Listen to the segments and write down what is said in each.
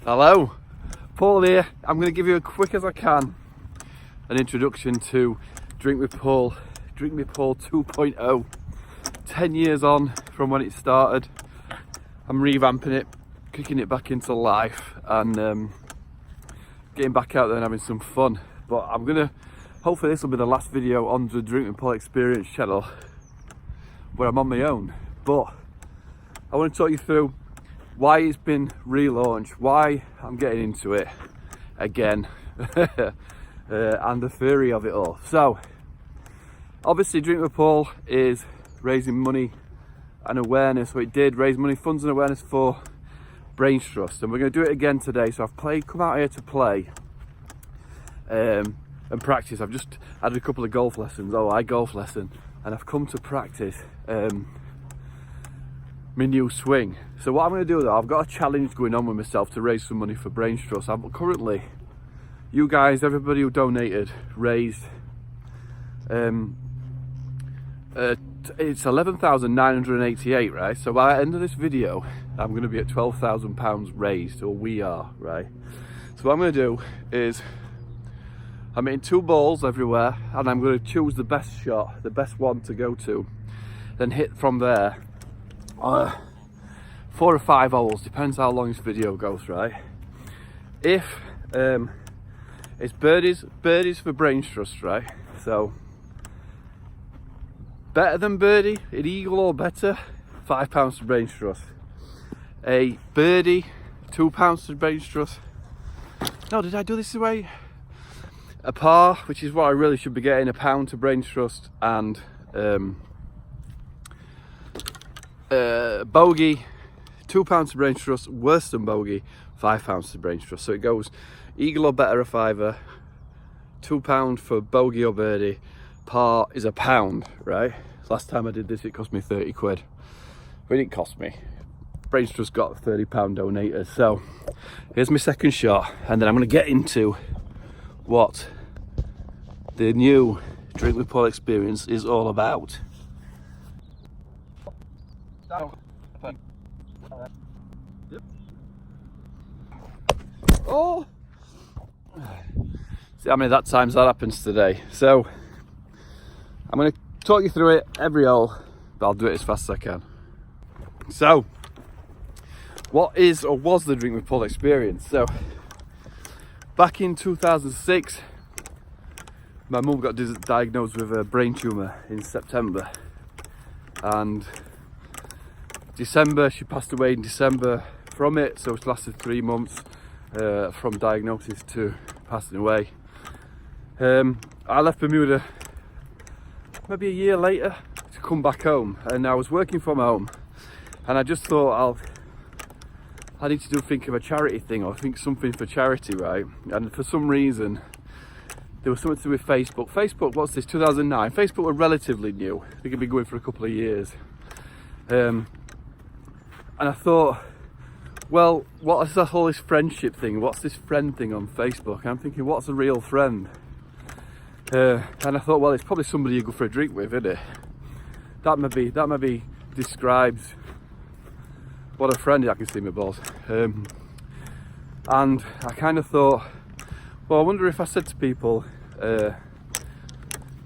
Hello, Paul here. I'm going to give you as quick as I can an introduction to Drink with Paul 2.0. 10 years on from when it started. I'm revamping it, kicking it back into life, and getting back out there and having some fun. But I'm gonna, hopefully this will be the last video on the Drink with Paul Experience channel where I'm on my own. But I want to talk you through why it's been relaunched, why I'm getting into it again, and the theory of it all. So obviously Drink with Paul is raising money and awareness. So it did raise money, funds and awareness for Brain Trust, and we're going to do it again today. So I've come out here to play and practice. I've just had a couple of golf lessons. I golf lesson, and I've come to practice my new swing. So what I'm going to do though, I've got a challenge going on with myself to raise some money for Brain Trust. I'm currently, you guys, everybody who donated, raised it's 11,988, right? So by the end of this video, I'm going to be at £12,000 raised, or we are, right? So what I'm going to do is, I'm hitting 2 balls everywhere, and I'm going to choose the best shot, the best one to go to, then hit from there 4 or 5 holes, depends how long this video goes, right? If it's birdies for Brain Trust, right? So better than birdie, an eagle or better, £5 to Brain Trust. A birdie, £2 to Brain Trust. No, did I do this way? A par, which is what I really should be getting, £1 to Brain Trust, and bogey, £2 to Brain Trust, worse than bogey, £5 to Brain Trust. So it goes eagle or better, a fiver, £2 for bogey or birdie, par is £1, right? Last time I did this it cost me 30 quid, but it didn't cost me. Brain Trust got £30 donators. So here's my second shot, and then I'm going to get into what the new Drink with Paul experience is all about. Oh, see how many times that happens today. So I'm going to talk you through it every hole, but I'll do it as fast as I can. So what is or was the Drink with Paul experience? So back in 2006, my mum got diagnosed with a brain tumour in September, and December, she passed away in December from it. So it lasted 3 months from diagnosis to passing away. I left Bermuda maybe a year later to come back home, and I was working from home, and I just thought I need to think of a charity thing, or think something for charity, right? And for some reason there was something to do with Facebook. What's this, 2009? Facebook were relatively new. They could be going for a couple of years, and I thought, well, what is the whole this friendship thing? What's this friend thing on Facebook? And I'm thinking, what's a real friend? And I thought, well, it's probably somebody you go for a drink with, isn't it? That maybe describes what a friend is. I can see my balls. And I kind of thought, well, I wonder if I said to people,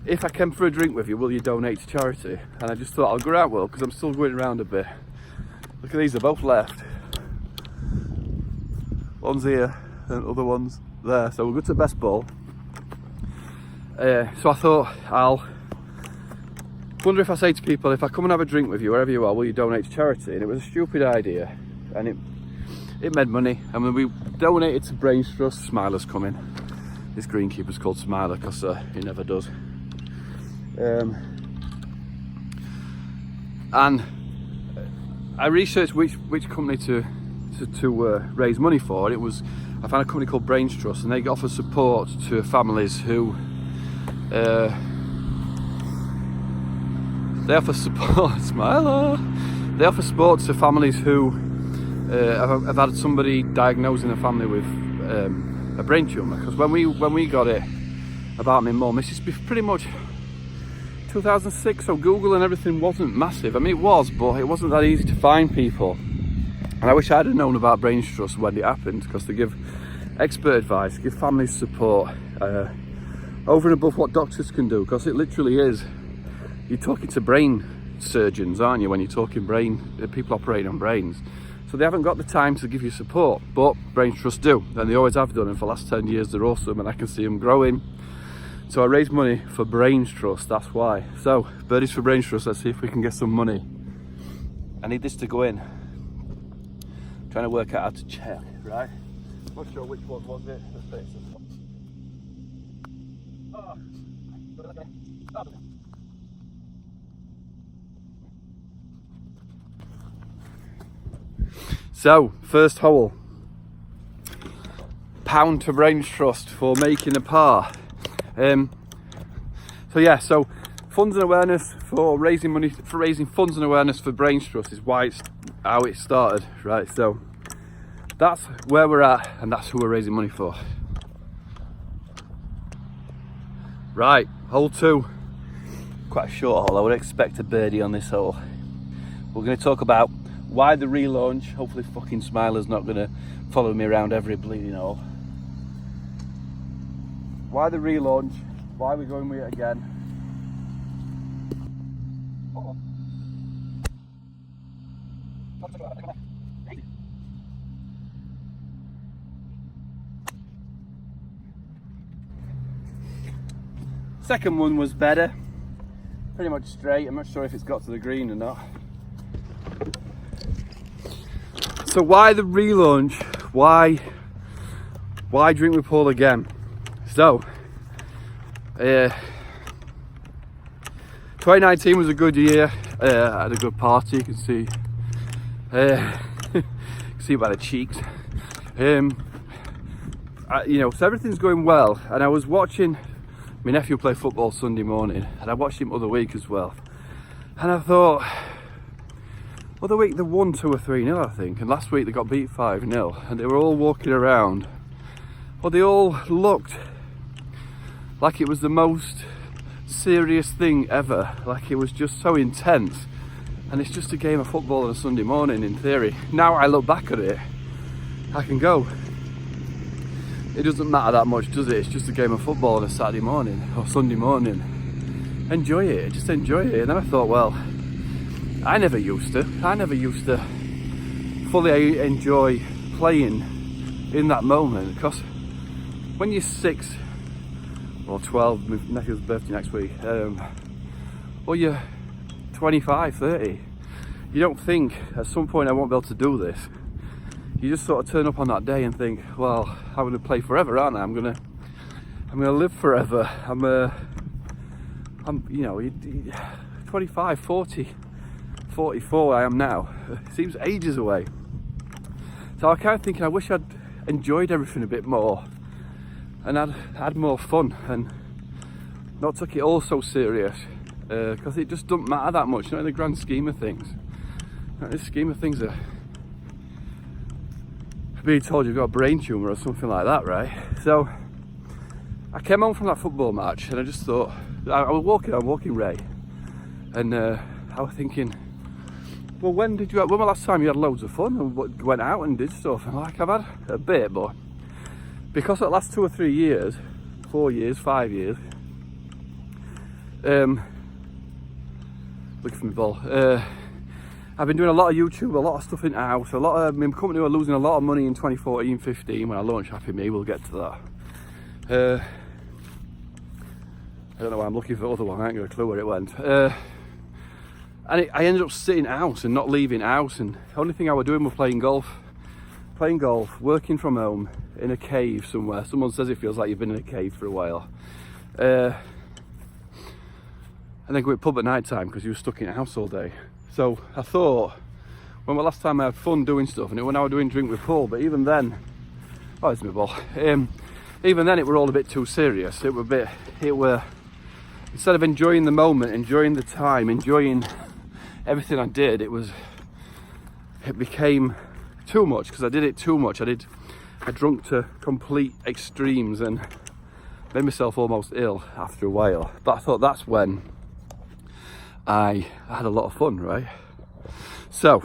if I came for a drink with you, will you donate to charity? And I just thought, I'll go out, well, because I'm still going around a bit. Look at these, they're both left. One's here and other one's there. So we'll go to the best ball. So I thought, I'll wonder if I say to people, if I come and have a drink with you, wherever you are, will you donate to charity? And it was a stupid idea, and it made money. I mean, we donated to Brain Trust. Smiler's coming. This greenkeeper's called Smiler because he never does. And I researched which company to raise money for. I found a company called Brain Trust, and they offer support to families who they offer support They offer support to families who have had somebody diagnosed in a family with a brain tumour. Because when we got it about my mum, this is pretty much 2006, so Google and everything wasn't massive. I mean, it was, but it wasn't that easy to find people. And I wish I'd have known about Brains Trust when it happened, because they give expert advice, give families support, over and above what doctors can do, because it literally is, you're talking to brain surgeons, aren't you, when you're talking people operating on brains. So they haven't got the time to give you support, but Brains Trust do, and they always have done, and for the last 10 years they're awesome, and I can see them growing. So I raise money for Brains Trust, that's why. So, birdies for Brains Trust, let's see if we can get some money. I need this to go in. Trying to work out how to check, right? Not sure which one was it. Let's say it's this one. So, first hole. Pound to Brains Trust for making a par. So funds and awareness for raising money, for raising funds and awareness for Brains Trust is how it started, right? So that's where we're at, and that's who we're raising money for. Right, hole 2. Quite a short hole. I would expect a birdie on this hole. We're going to talk about why the relaunch. Hopefully fucking Smiler's not going to follow me around every bleeding hole. Why the relaunch? Why are we going with it again? Second one was better, pretty much straight. I'm not sure if it's got to the green or not. So why the relaunch? Why Drink with Paul again? So 2019 was a good year. I had a good party, you can see see by the cheeks. So everything's going well, and I was watching my nephew play football Sunday morning, and I watched him other week as well, and I thought, other week they won 2 or 3-0 I think, and last week they got beat 5-0, and they were all walking around, well, they all looked like it was the most serious thing ever, like it was just so intense. And it's just a game of football on a Sunday morning in theory. Now I look back at it, I can go, it doesn't matter that much, does it? It's just a game of football on a Saturday morning or Sunday morning. Enjoy it, just enjoy it. And then I thought, well, I never used to fully enjoy playing in that moment, because when you're 6 or 12, my nephew's birthday next week, or you're 25, 30, you don't think at some point I won't be able to do this. You just sort of turn up on that day and think, well, I'm going to play forever, aren't I? I'm going to live forever. I'm 25, 40, 44 I am now. It seems ages away. So I kind of thinking I wish I'd enjoyed everything a bit more, and I'd had more fun and not took it all so serious, because it just doesn't matter that much, not in the grand scheme of things. Not in the scheme of things of being told you've got a brain tumour or something like that, right? So I came home from that football match, and I just thought, I was walking Ray, and I was thinking, well, when was the last time you had loads of fun and went out and did stuff? And like, I've had a bit, but because of the last 2 or 3 years, 4 years, 5 years, look for me ball, I've been doing a lot of YouTube, a lot of stuff in house, my company were losing a lot of money in 2014-15 when I launched HappyMe. We'll get to that. I don't know why I'm looking for the other one, I ain't got a clue where it went. And I ended up sitting out and not leaving house, and the only thing I was doing was playing golf, working from home in a cave somewhere. Someone says it feels like you've been in a cave for a while. And then go to the pub at night time because you were stuck in a house all day. So I thought, when was the last time I had fun doing stuff? And it was when I was doing Drink with Paul, but even then, oh, it's my ball. Even then it were all a bit too serious. It were instead of enjoying the moment, enjoying the time, enjoying everything I did, it became too much, because I did it too much. I drunk to complete extremes and made myself almost ill after a while. But I thought that's when I had a lot of fun, right? So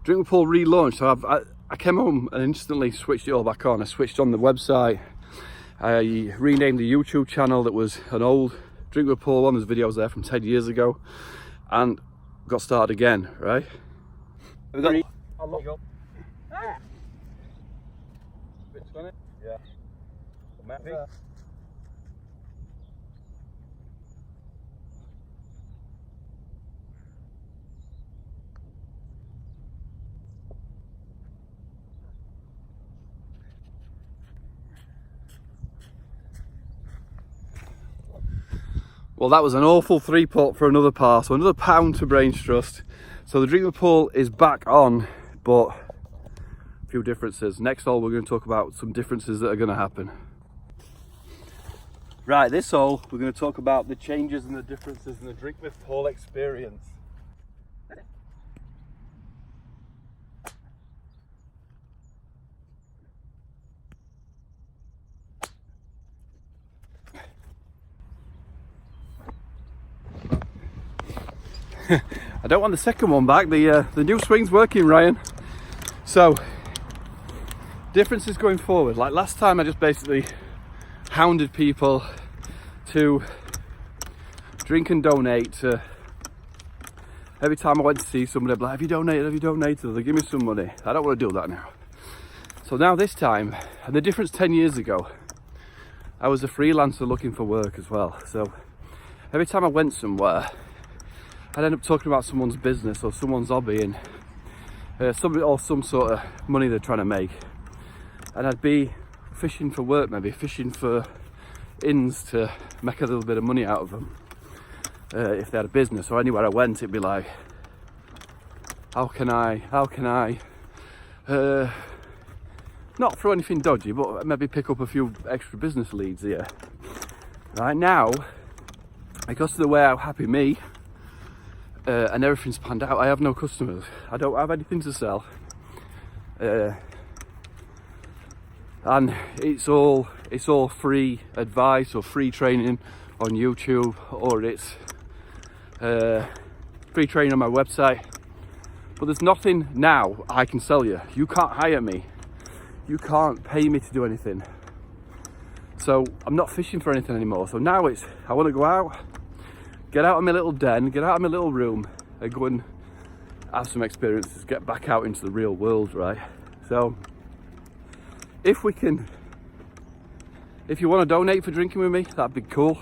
Drink with Paul relaunched, so I came home and instantly switched it all back on. I switched on the website, I renamed the YouTube channel that was an old Drink with Paul one, there's videos there from 10 years ago, and got started again, right? Have we got... Yeah. Well, that was an awful 3-pot for another par, so another pound to Brains Trust. So the Drink with Paul is back on, but a few differences. Next hole, we're going to talk about some differences that are going to happen. Right, this hole, we're going to talk about the changes and the differences in the Drink with Paul experience. I don't want the second one back. The new swing's working, Ryan. So, differences going forward. Like last time, I just basically hounded people to drink and donate. Every time I went to see somebody, I'd be like, have you donated? Have you donated? They give me some money. I don't want to do that now. So now this time, and the difference 10 years ago, I was a freelancer looking for work as well. So every time I went somewhere, I'd end up talking about someone's business or someone's hobby and some sort of money they're trying to make. And I'd be fishing for work, maybe fishing for inns to make a little bit of money out of them. If they had a business, or anywhere I went, it'd be like, how can I not throw anything dodgy, but maybe pick up a few extra business leads here. Right now, because of the way how HappyMe and everything's panned out, I have no customers. I don't have anything to sell, and it's all free advice or free training on YouTube, or it's free training on my website. But there's nothing now I can sell you. You can't hire me. You can't pay me to do anything. So I'm not fishing for anything anymore. So now it's, I want to go out, get out of my little den, get out of my little room, and go and have some experiences, get back out into the real world, right? So if you want to donate for drinking with me, that'd be cool.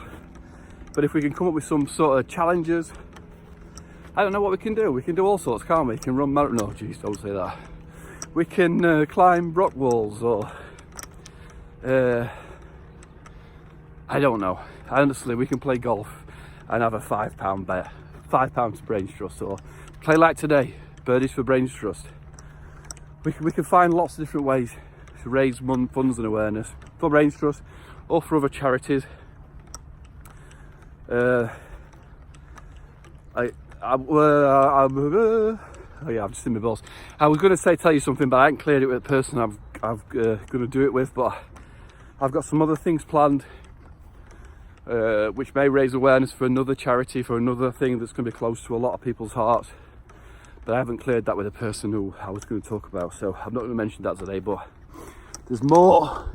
But if we can come up with some sort of challenges, I don't know what we can do. We can do all sorts, can't we? We can run marathon. No, geez, don't say that. We can climb rock walls, or I don't know. Honestly, we can play golf and have a £5 bet, £5 to Brains Trust, or play like today, birdies for Brains Trust. We can find lots of different ways to raise funds and awareness for Brains Trust or for other charities. I'm just in my balls. I was going to tell you something, but I haven't cleared it with the person I'm going to do it with. But I've got some other things planned, which may raise awareness for another charity, for another thing that's going to be close to a lot of people's hearts. But I haven't cleared that with the person who I was going to talk about, so I'm not going to mention that today. But there's more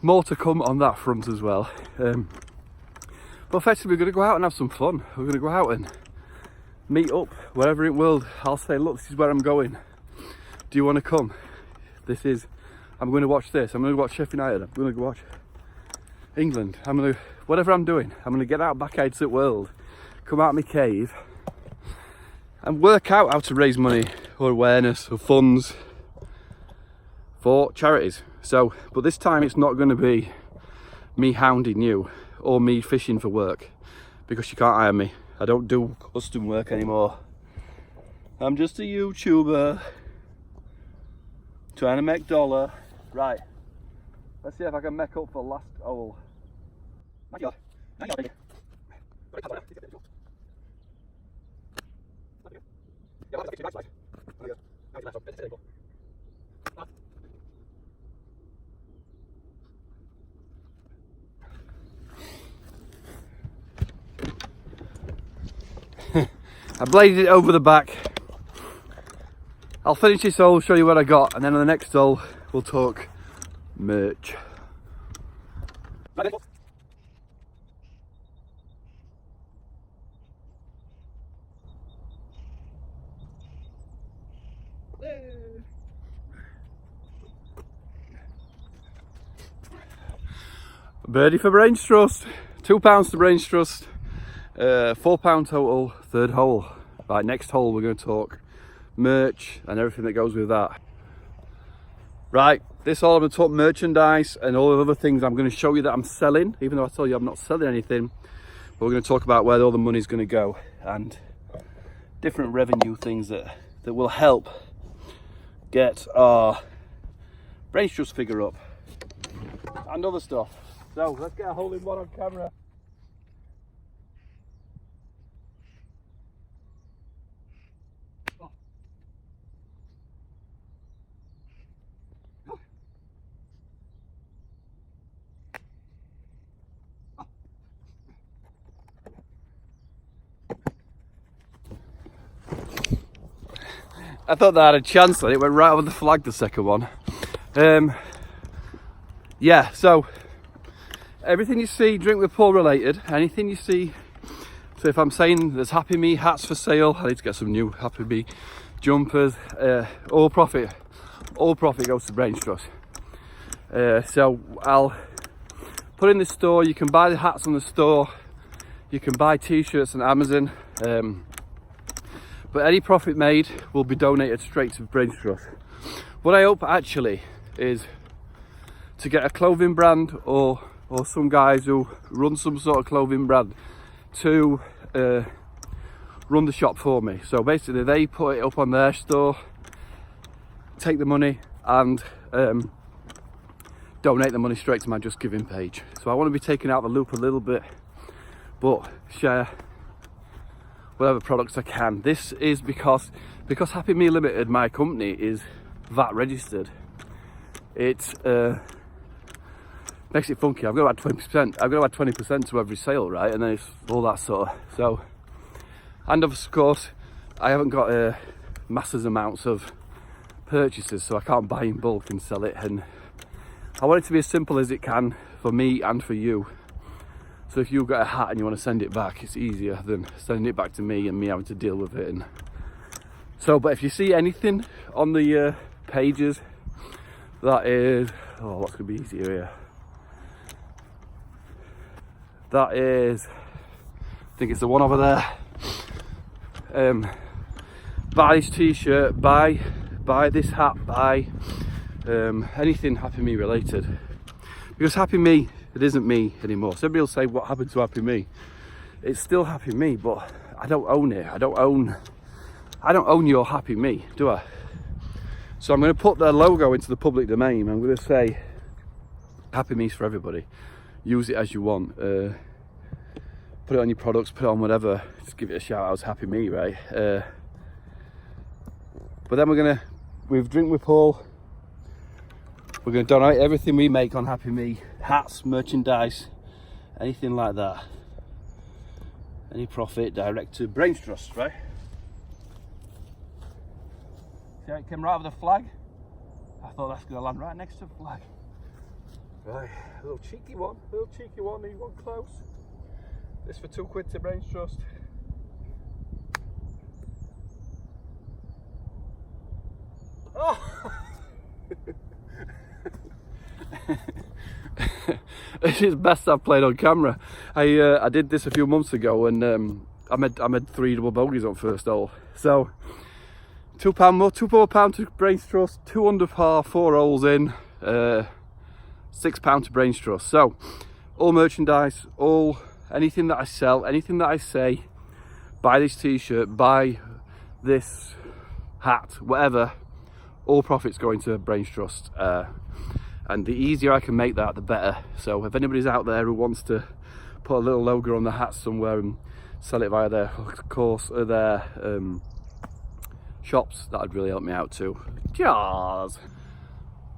to come on that front as well. But effectively, we're going to go out and have some fun. We're going to go out and meet up wherever in the world. I'll say, look, this is where I'm going. Do you want to come? I'm going to watch this. I'm going to watch Sheffield United. I'm going to go watch England. Whatever I'm doing, I'm going to get out back out to the world, come out of my cave and work out how to raise money or awareness or funds for charities. So, but this time it's not going to be me hounding you or me fishing for work, because you can't hire me. I don't do custom work anymore. I'm just a YouTuber trying to make dollar. Right, let's see if I can make up for last hole. I bladed it over the back. I'll finish this hole, show you what I got, and then on the next hole we'll talk merch. Birdie for brains trust, £2 to brains trust, £4 total, third hole. Right, next hole we're going to talk merch and everything that goes with that. Right, this hole I'm going to talk merchandise and all the other things I'm going to show you that I'm selling, even though I told you I'm not selling anything. But we're going to talk about where all the money's going to go and different revenue things that will help get our brains trust figure up and other stuff. So let's get a hole in one on camera. I thought that had a chance on it, went right over the flag, the second one. Yeah, so everything you see Drink with Paul related, anything you see, so if I'm saying there's HappyMe hats for sale, I need to get some new HappyMe jumpers, all profit goes to brains trust. So I'll put in the store, you can buy the hats on the store, you can buy t-shirts on Amazon, but any profit made will be donated straight to brains trust. What I hope actually is to get a clothing brand or some guys who run some sort of clothing brand to run the shop for me. So basically they put it up on their store, take the money and donate the money straight to my Just Giving page. So I want to be taken out of the loop a little bit, but share whatever products I can. This is because HappyMe Limited, my company, is VAT registered. It makes it funky. I've got to add 20%. I've got to add 20% to every sale, right? And then it's all that sort of. So, and of course, I haven't got massive amounts of purchases, so I can't buy in bulk and sell it. And I want it to be as simple as it can for me and for you. So if you've got a hat and you want to send it back, it's easier than sending it back to me and me having to deal with it. And so, but if you see anything on the pages that is, oh, what's going to be easier here? That is, I think it's the one over there. Buy this t-shirt, buy this hat, buy anything HappyMe related. Because HappyMe, it isn't me anymore. So everybody will say, what happened to HappyMe? It's still HappyMe, but I don't own it. I don't own your HappyMe, do I? So I'm going to put their logo into the public domain. I'm going to say HappyMe's for everybody. Use it as you want. Put it on your products, put it on whatever. Just give it a shout out as HappyMe, right? But then we're going to, with Drink with Paul, we're going to donate everything we make on HappyMe, hats, merchandise, anything like that. Any profit direct to brains trust, right? See how it came right over the flag? I thought that's going to land right next to the flag. Right, a little cheeky one, need one close. This for £2 to brains trust. Oh! This is best I've played on camera. I did this a few months ago and I made 3 double bogeys on first hole. So £2 more, £2 to brains trust, 2 under par, 4 holes in, £6 to brains trust. So all merchandise, all anything that I sell, anything that I say, buy this t-shirt, buy this hat, whatever, all profits going to brains trust. And the easier I can make that, the better. So if anybody's out there who wants to put a little logo on the hat somewhere and sell it via their course or their shops, that'd really help me out too. Cheers!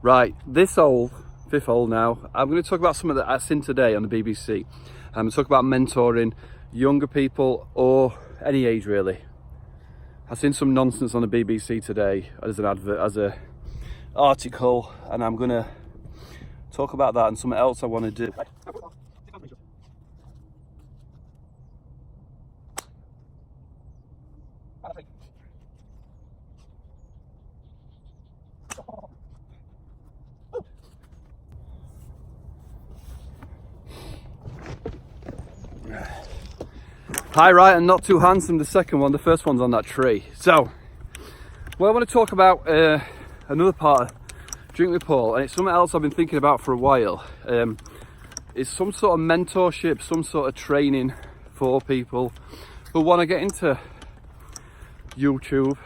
Right, this hole, 5th hole now, I'm going to talk about something that I've seen today on the BBC. I'm going to talk about mentoring younger people or any age really. I've seen some nonsense on the BBC today as an advert, as a article, and I'm gonna talk about that and something else I want to do. Hi, right, and not too handsome, the second one. The first one's on that tree. So, well, I want to talk about another part of Drink with Paul, and it's something else I've been thinking about for a while. It's some sort of mentorship, some sort of training for people who want to get into YouTube,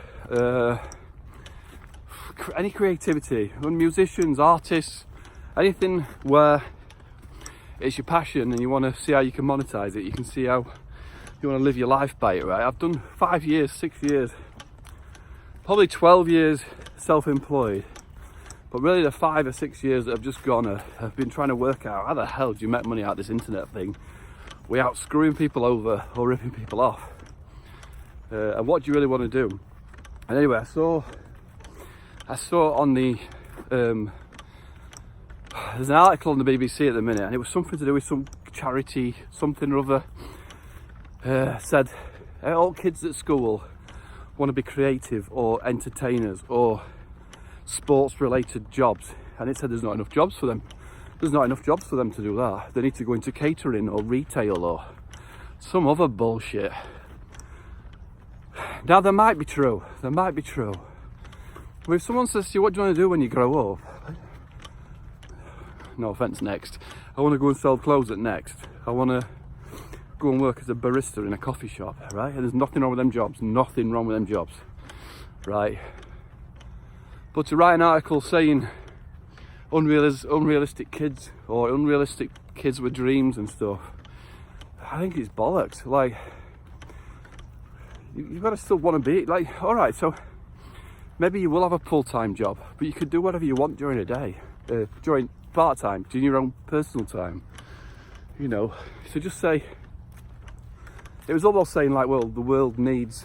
any creativity, musicians, artists, anything where it's your passion and you want to see how you can monetize it. You can see how you want to live your life by it, right? I've done 5 years, 6 years, probably 12 years self-employed, but really the 5 or 6 years that have just gone, I've been trying to work out how the hell do you make money out of this internet thing without screwing people over or ripping people off, and what do you really want to do? And anyway, I saw on the there's an article on the BBC at the minute, and it was something to do with some charity, something or other. Said all kids at school want to be creative or entertainers or sports related jobs, and it said there's not enough jobs for them. There's not enough jobs for them to do that. They need to go into catering or retail or some other bullshit. Now that might be true, but if someone says to you, what do you want to do when you grow up? No offence, Next. I want to go and sell clothes at Next. I want to go and work as a barista in a coffee shop, right? And there's nothing wrong with them jobs, right? But to write an article saying unrealistic kids or unrealistic kids with dreams and stuff, I think it's bollocks. Like, you've got to still want to be, like, all right, so maybe you will have a full-time job, but you could do whatever you want during a day, during part-time, during your own personal time, you know. So just say, it was almost saying like, well, the world needs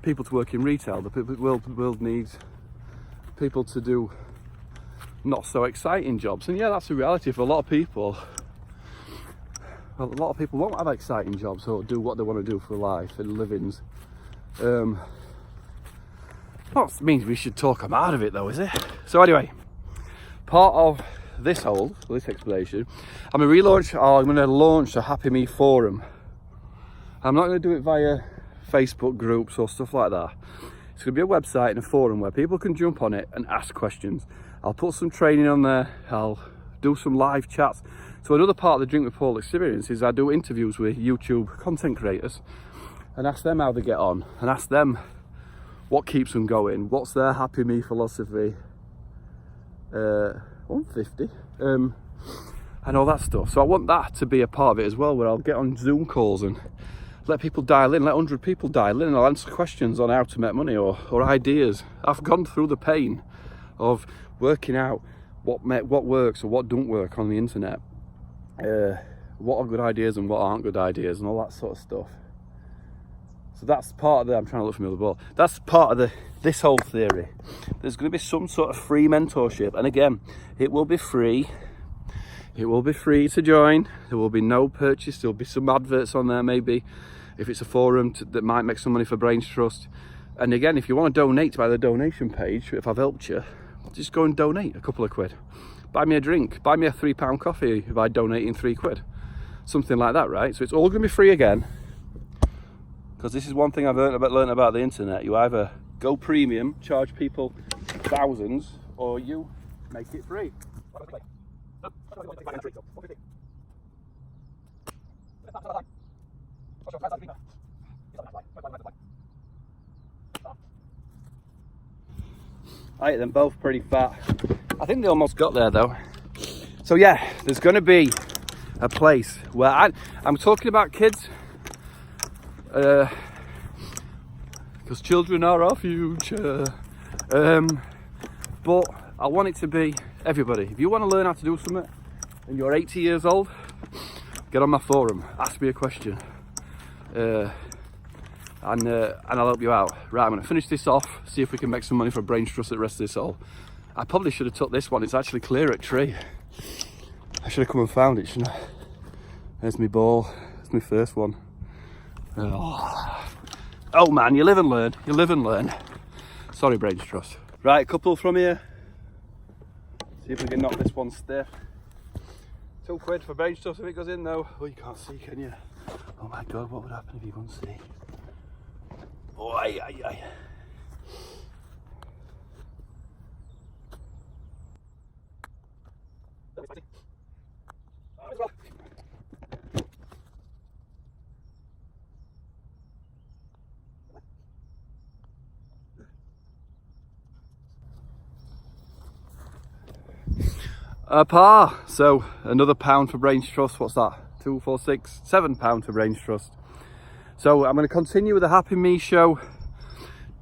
people to work in retail. The world needs people to do not so exciting jobs. And yeah, that's a reality for a lot of people. Well, a lot of people won't have exciting jobs or do what they want to do for life and livings. That means we should talk them out of it though, is it? So anyway, part of this explanation, I'm going to launch a HappyMe forum. I'm not going to do it via Facebook groups or stuff like that. It's going to be a website and a forum where people can jump on it and ask questions. I'll put some training on there. I'll do some live chats. So another part of the Drink with Paul experience is I do interviews with YouTube content creators and ask them how they get on and ask them what keeps them going, what's their HappyMe philosophy, 150, and all that stuff. So I want that to be a part of it as well, where I'll get on Zoom calls and let people dial in, let 100 people dial in, and I'll answer questions on how to make money or ideas. I've gone through the pain of working out what works or what don't work on the internet, what are good ideas and what aren't good ideas and all that sort of stuff. So that's part of the, I'm trying to look for my other ball. That's part of this whole theory. There's going to be some sort of free mentorship, and again, it will be free. It will be free to join. There will be no purchase. There will be some adverts on there, maybe, if it's a forum that might make some money for Brains Trust. And again, if you want to donate by the donation page, if I've helped you, just go and donate a couple of quid. Buy me a drink. Buy me a £3 coffee by donating £3. Something like that, right? So it's all going to be free again. Because this is one thing I've learned about the internet. You either go premium, charge people thousands, or you make it free. I ate them both pretty fat. I think they almost got there though. So yeah, there's going to be a place where I'm talking about kids. Because children are our future, but I want it to be everybody. If you want to learn how to do something and you're 80 years old, get on my forum, ask me a question. and I'll help you out. Right, I'm going to finish this off, see if we can make some money for Brains Trust at the rest of this hole. I probably should have took this one, it's actually clear at tree. I should have come and found it, shouldn't I? There's my ball, it's my first one. Oh man, you live and learn, you live and learn. Sorry Brains Trust. Right, a couple from here. See if we can knock this one stiff. £2 for Brains Trust if it goes in though. Oh, you can't see, can you? Oh my god, what would happen if you couldn't see? Oh, aye, aye, aye. A par, so another £1 for Brains Trust. What's that? 2, 4, 6, £7 for Brains Trust. So I'm going to continue with the HappyMe show,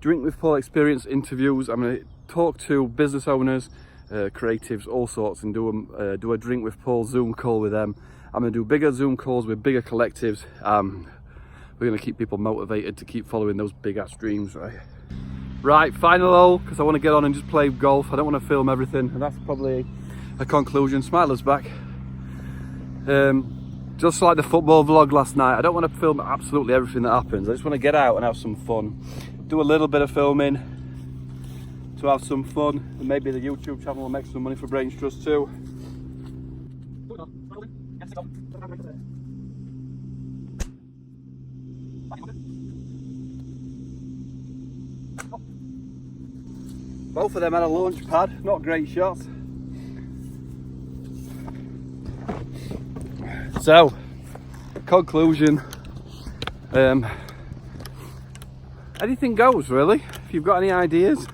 Drink with Paul experience interviews. I'm going to talk to business owners, creatives, all sorts, and do a Drink with Paul Zoom call with them. I'm going to do bigger Zoom calls with bigger collectives. We're going to keep people motivated to keep following those big ass dreams, right? Right, final hole, because I want to get on and just play golf. I don't want to film everything, and that's probably a conclusion. Smiler's back. Just like the football vlog last night, I don't want to film absolutely everything that happens. I just want to get out and have some fun. Do a little bit of filming to have some fun, and maybe the YouTube channel will make some money for Brains Trust too. Both of them had a launch pad, not great shots. So, conclusion, anything goes really. If you've got any ideas,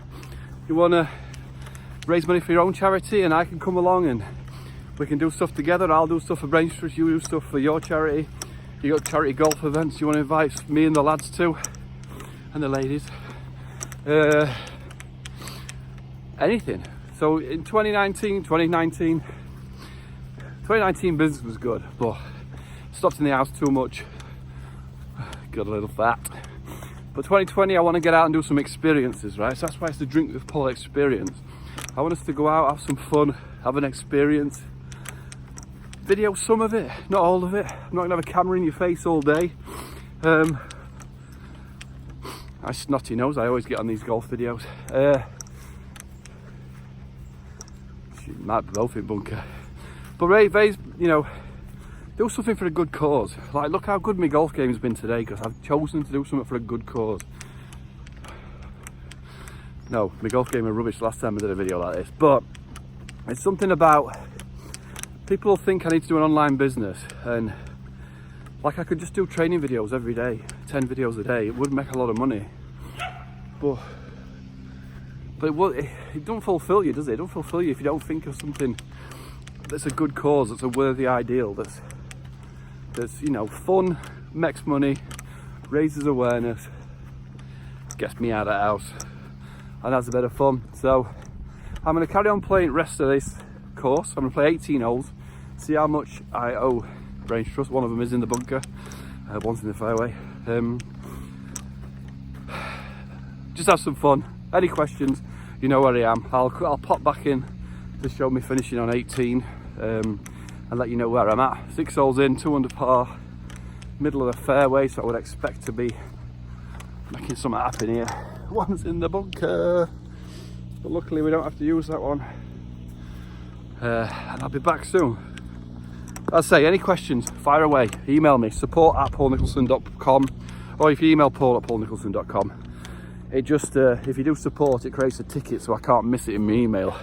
you want to raise money for your own charity, and I can come along and we can do stuff together. I'll do stuff for Brains Trust, you do stuff for your charity. You got charity golf events you want to invite me and the lads to, and the ladies. Anything. So in 2019 business was good, but stopped in the house too much, got a little fat. But 2020 I want to get out and do some experiences, right? So that's why it's the Drink with Paul experience. I want us to go out, have some fun, have an experience, video some of it, not all of it. I'm not gonna have a camera in your face all day. I snotty nose, I always get on these golf videos. Might be both in bunker. But raise, you know, do something for a good cause. Like, look how good my golf game has been today, because I've chosen to do something for a good cause. No, my golf game was rubbish last time I did a video like this, but it's something about, people think I need to do an online business, and like I could just do training videos every day, 10 videos a day. It would make a lot of money, but it don't fulfill you, does it? It don't fulfill you if you don't think of something that's a good cause, that's a worthy ideal, that's you know, fun, makes money, raises awareness, gets me out of the house, and has a bit of fun. So I'm going to carry on playing the rest of this course. I'm going to play 18 holes, see how much I owe Brains Trust. One of them is in the bunker, one's in the fairway. Just have some fun. Any questions, you know where I am. I'll pop back in to show me finishing on 18 and let you know where I'm at. 6 holes in, 2 under par, middle of the fairway, so I would expect to be making something happen here. One's in the bunker, but luckily we don't have to use that one. And I'll be back soon. As I say, any questions, fire away. Email me, support@paulnicholson.com, or if you email paul@paulnicholson.com. It just, if you do support, it creates a ticket so I can't miss it in my email.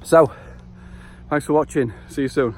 So, thanks for watching. See you soon.